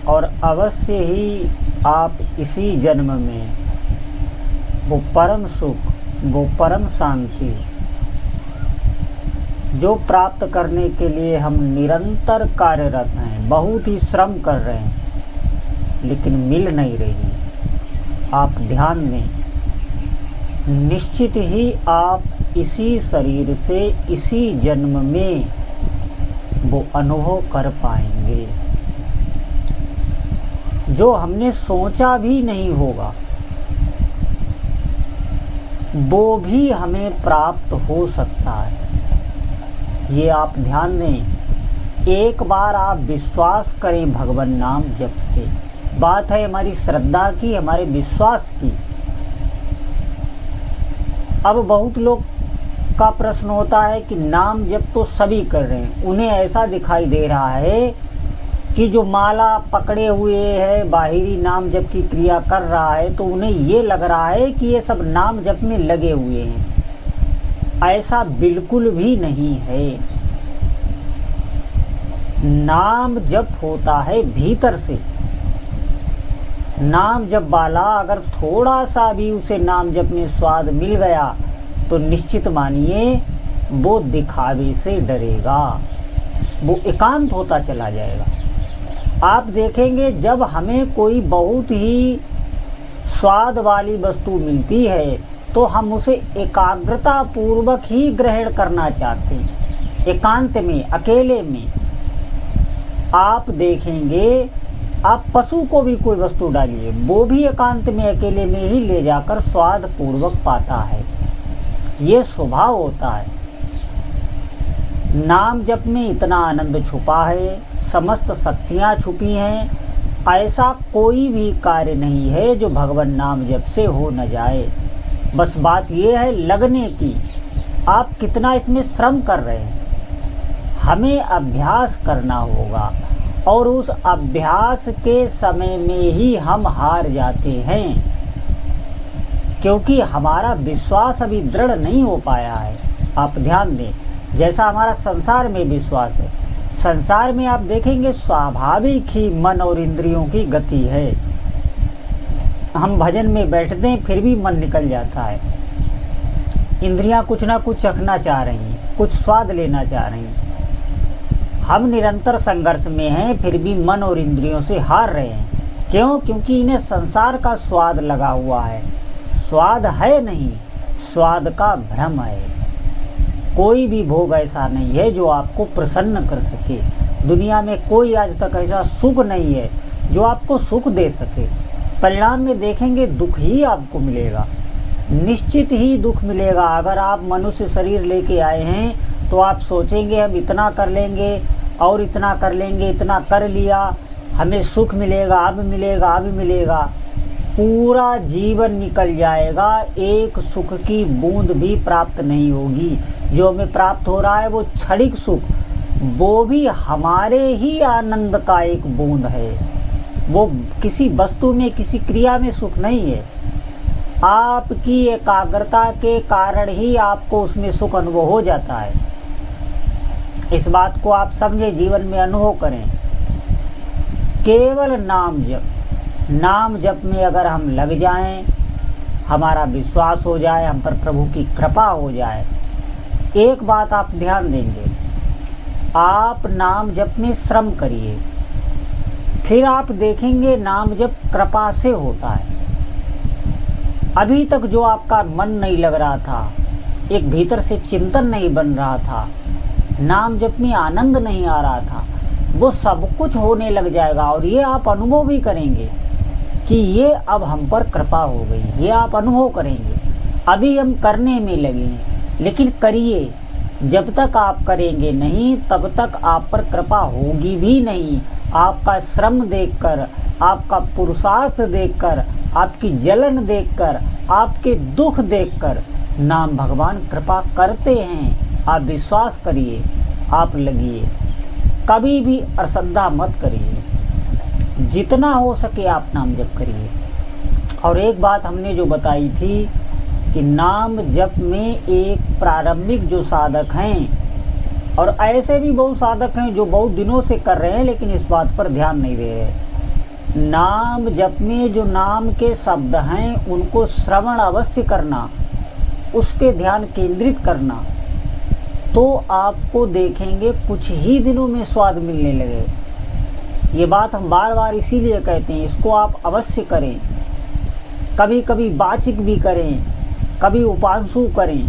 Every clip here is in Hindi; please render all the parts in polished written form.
और अवश्य ही आप इसी जन्म में वो परम सुख, वो परम शांति जो प्राप्त करने के लिए हम निरंतर कार्यरत हैं, बहुत ही श्रम कर रहे हैं, लेकिन मिल नहीं रही। आप ध्यान दें, निश्चित ही आप इसी शरीर से इसी जन्म में वो अनुभव कर पाएंगे जो हमने सोचा भी नहीं होगा, वो भी हमें प्राप्त हो सकता है। ये आप ध्यान दें, एक बार आप विश्वास करें भगवान नाम जप के। बात है हमारी श्रद्धा की, हमारे विश्वास की। अब बहुत लोग का प्रश्न होता है कि नाम जप तो सभी कर रहे हैं, उन्हें ऐसा दिखाई दे रहा है कि जो माला पकड़े हुए है, बाहरी नाम जप की क्रिया कर रहा है, तो उन्हें ये लग रहा है कि ये सब नाम जप में लगे हुए हैं। ऐसा बिल्कुल भी नहीं है। नाम जप होता है भीतर से। नाम जप वाला अगर थोड़ा सा भी उसे नाम जप में स्वाद मिल गया तो निश्चित मानिए वो दिखावे से डरेगा, वो एकांत होता चला जाएगा। आप देखेंगे जब हमें कोई बहुत ही स्वाद वाली वस्तु मिलती है तो हम उसे एकाग्रता पूर्वक ही ग्रहण करना चाहते हैं, एकांत में, अकेले में। आप देखेंगे, आप पशु को भी कोई वस्तु डालिए, वो भी एकांत में, अकेले में ही ले जाकर स्वाद पूर्वक पाता है। ये स्वभाव होता है। नाम जप में इतना आनंद छुपा है, समस्त शक्तियाँ छुपी हैं। ऐसा कोई भी कार्य नहीं है जो भगवान नाम जप से हो न जाए। बस बात ये है लगने की, आप कितना इसमें श्रम कर रहे हैं। हमें अभ्यास करना होगा और उस अभ्यास के समय में ही हम हार जाते हैं, क्योंकि हमारा विश्वास अभी दृढ़ नहीं हो पाया है। आप ध्यान दें, जैसा हमारा संसार में विश्वास है, संसार में आप देखेंगे स्वाभाविक ही मन और इंद्रियों की गति है। हम भजन में बैठते हैं फिर भी मन निकल जाता है। इंद्रियां कुछ ना कुछ चखना चाह रही हैं, कुछ स्वाद लेना चाह रही हैं। हम निरंतर संघर्ष में हैं, फिर भी मन और इंद्रियों से हार रहे हैं। क्यों? क्योंकि इन्हें संसार का स्वाद लगा हुआ है। स्वाद है नहीं, स्वाद का भ्रम है। कोई भी भोग ऐसा नहीं है जो आपको प्रसन्न कर सके। दुनिया में कोई आज तक ऐसा सुख नहीं है जो आपको सुख दे सके। परिणाम में देखेंगे दुख ही आपको मिलेगा, निश्चित ही दुख मिलेगा। अगर आप मनुष्य शरीर लेके आए हैं तो आप सोचेंगे हम इतना कर लेंगे और इतना कर लेंगे, इतना कर लिया, हमें सुख मिलेगा, अब मिलेगा, अब मिलेगा। पूरा जीवन निकल जाएगा, एक सुख की बूंद भी प्राप्त नहीं होगी। जो हमें प्राप्त हो रहा है वो क्षणिक सुख, वो भी हमारे ही आनंद का एक बूंद है। वो किसी वस्तु में, किसी क्रिया में सुख नहीं है। आपकी एकाग्रता के कारण ही आपको उसमें सुख अनुभव हो जाता है। इस बात को आप समझे, जीवन में अनुभव करें। केवल नाम जप, नाम जप में अगर हम लग जाएं, हमारा विश्वास हो जाए, हम पर प्रभु की कृपा हो जाए। एक बात आप ध्यान देंगे, आप नाम जप में श्रम करिए, फिर आप देखेंगे नाम जप कृपा से होता है। अभी तक जो आपका मन नहीं लग रहा था, एक भीतर से चिंतन नहीं बन रहा था, नाम जप में आनंद नहीं आ रहा था, वो सब कुछ होने लग जाएगा। और ये आप अनुभव भी करेंगे कि ये अब हम पर कृपा हो गई, ये आप अनुभव करेंगे। अभी हम करने में लगे हैं, लेकिन करिए। जब तक आप करेंगे नहीं तब तक आप पर कृपा होगी भी नहीं। आपका श्रम देखकर, आपका पुरुषार्थ देखकर, आपकी जलन देखकर, आपके दुख देखकर नाम भगवान कृपा करते हैं। आप विश्वास करिए, आप लगिए, कभी भी अश्रद्धा मत करिए। जितना हो सके आप नाम जप करिए। और एक बात हमने जो बताई थी कि नाम जप में एक प्रारंभिक जो साधक हैं, और ऐसे भी बहुत साधक हैं जो बहुत दिनों से कर रहे हैं लेकिन इस बात पर ध्यान नहीं दे रहे। नाम जप में जो नाम के शब्द हैं उनको श्रवण अवश्य करना, उस पे ध्यान केंद्रित करना, तो आपको देखेंगे कुछ ही दिनों में स्वाद मिलने लगे। ये बात हम बार बार इसीलिए कहते हैं, इसको आप अवश्य करें। कभी कभी वाचिक भी करें, कभी उपांशु करें।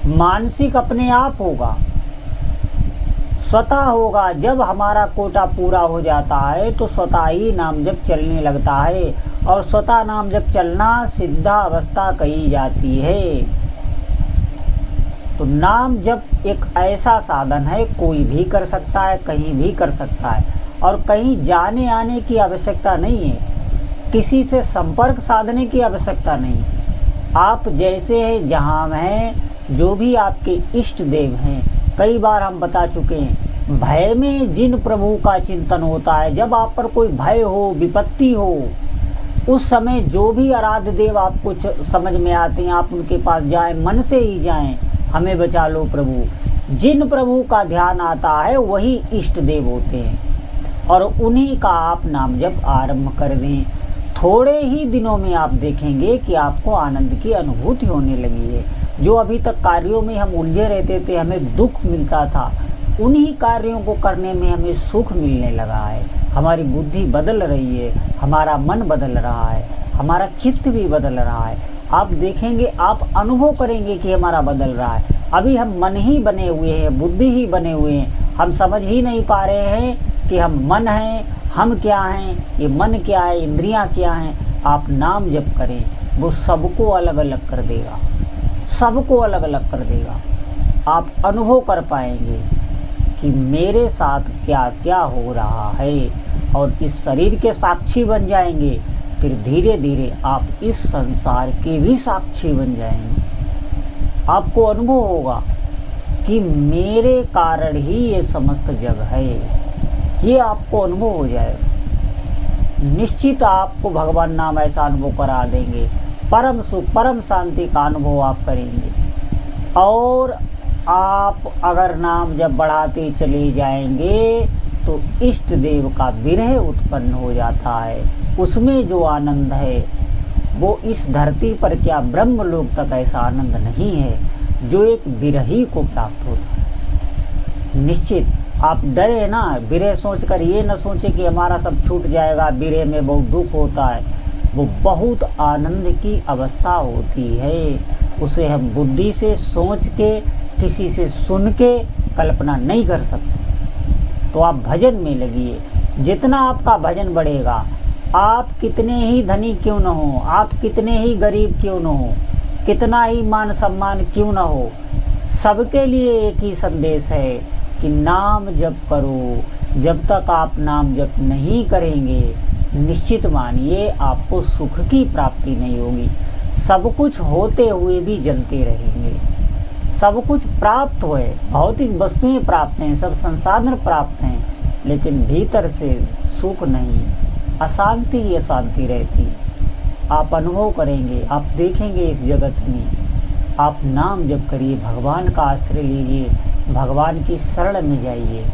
मानसिक अपने आप होगा, स्वतः होगा। जब हमारा कोटा पूरा हो जाता है तो स्वतः ही नाम जप चलने लगता है, और स्वतः नाम जप चलना सिद्धा अवस्था कही जाती है। तो नाम जप एक ऐसा साधन है, कोई भी कर सकता है, कहीं भी कर सकता है, और कहीं जाने आने की आवश्यकता नहीं है, किसी से संपर्क साधने की आवश्यकता नहीं। आप जैसे हैं, जहाँ हैं, जो भी आपके इष्ट देव हैं, कई बार हम बता चुके हैं, भय में जिन प्रभु का चिंतन होता है, जब आप पर कोई भय हो, विपत्ति हो, उस समय जो भी आराध्य देव आपको समझ में आते हैं, आप उनके पास जाएं, मन से ही जाएं, हमें बचा लो प्रभु। जिन प्रभु का ध्यान आता है वही इष्ट देव होते हैं, और उन्हीं का आप नाम जप आरंभ कर दें। थोड़े ही दिनों में आप देखेंगे कि आपको आनंद की अनुभूति होने लगी है। जो अभी तक कार्यों में हम उलझे रहते थे, हमें दुख मिलता था, उन्हीं कार्यों को करने में हमें सुख मिलने लगा है। हमारी बुद्धि बदल रही है, हमारा मन बदल रहा है, हमारा चित्त भी बदल रहा है। आप देखेंगे, आप अनुभव करेंगे कि हमारा बदल रहा है। अभी हम मन ही बने हुए हैं, बुद्धि ही बने हुए हैं, हम समझ ही नहीं पा रहे हैं कि हम मन हैं, हम क्या हैं, ये मन क्या है, इंद्रियां क्या हैं। आप नाम जप करें, वो सबको अलग अलग कर देगा, सबको अलग अलग कर देगा। आप अनुभव कर पाएंगे कि मेरे साथ क्या क्या हो रहा है, और इस शरीर के साक्षी बन जाएंगे। फिर धीरे धीरे आप इस संसार के भी साक्षी बन जाएंगे। आपको अनुभव होगा कि मेरे कारण ही ये समस्त जग है, ये आपको अनुभव हो जाएगा। निश्चित आपको भगवान नाम ऐसा अनुभव करा देंगे, परम सुख, परम शांति का अनुभव आप करेंगे। और आप अगर नाम जब बढ़ाते चले जाएंगे तो इष्ट देव का विरह उत्पन्न हो जाता है। उसमें जो आनंद है वो इस धरती पर क्या ब्रह्मलोक तक ऐसा आनंद नहीं है जो एक विरही को प्राप्त होता है। निश्चित आप डरे ना, विरह सोचकर ये न सोचे कि हमारा सब छूट जाएगा, विरह में बहुत दुख होता है। वो बहुत आनंद की अवस्था होती है, उसे हम बुद्धि से सोच के, किसी से सुन के कल्पना नहीं कर सकते। तो आप भजन में लगिए। जितना आपका भजन बढ़ेगा, आप कितने ही धनी क्यों न हो, आप कितने ही गरीब क्यों न हो, कितना ही मान सम्मान क्यों न हो, सबके लिए एक ही संदेश है कि नाम जप करो। जब तक आप नाम जप नहीं करेंगे, निश्चित मानिए आपको सुख की प्राप्ति नहीं होगी। सब कुछ होते हुए भी जलते रहेंगे। सब कुछ प्राप्त हुए, भौतिक वस्तुएं प्राप्त हैं, सब संसाधन प्राप्त हैं, लेकिन भीतर से सुख नहीं, अशांति ही अशांति रहती। आप अनुभव करेंगे, आप देखेंगे इस जगत में। आप नाम जप करिए, भगवान का आश्रय लीजिए, भगवान की शरण में जाइए।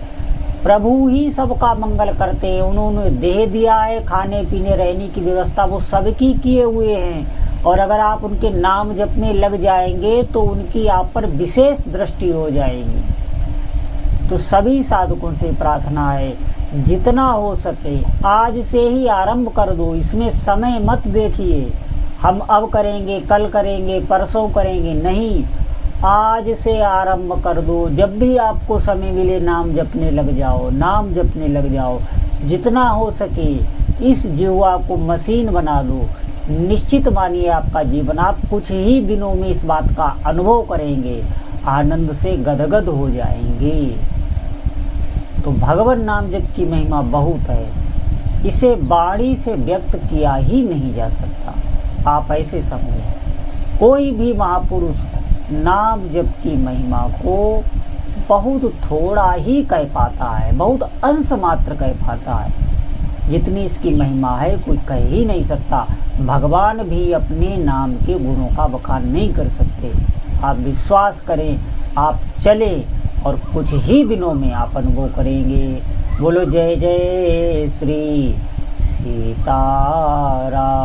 प्रभु ही सबका मंगल करते हैं। उन्होंने देह दिया है, खाने पीने रहने की व्यवस्था वो सबकी किए हुए हैं। और अगर आप उनके नाम जप में लग जाएंगे तो उनकी आप पर विशेष दृष्टि हो जाएगी। तो सभी साधकों से प्रार्थना है, जितना हो सके आज से ही आरंभ कर दो। इसमें समय मत देखिए, हम अब करेंगे, कल करेंगे, परसों करेंगे, नहीं, आज से आरंभ कर दो। जब भी आपको समय मिले नाम जपने लग जाओ, नाम जपने लग जाओ। जितना हो सके इस जीवा को मशीन बना दो। निश्चित मानिए आपका जीवन, आप कुछ ही दिनों में इस बात का अनुभव करेंगे, आनंद से गदगद हो जाएंगे। तो भगवान नाम जप की महिमा बहुत है, इसे वाणी से व्यक्त किया ही नहीं जा सकता। आप ऐसे समझें, कोई भी महापुरुष नाम जप की महिमा को बहुत थोड़ा ही कह पाता है, बहुत अंश मात्र कह पाता है। जितनी इसकी महिमा है कोई कह ही नहीं सकता। भगवान भी अपने नाम के गुणों का बखान नहीं कर सकते। आप विश्वास करें, आप चलें, और कुछ ही दिनों में आप अनुभव करेंगे। बोलो जय जय श्री सीताराम।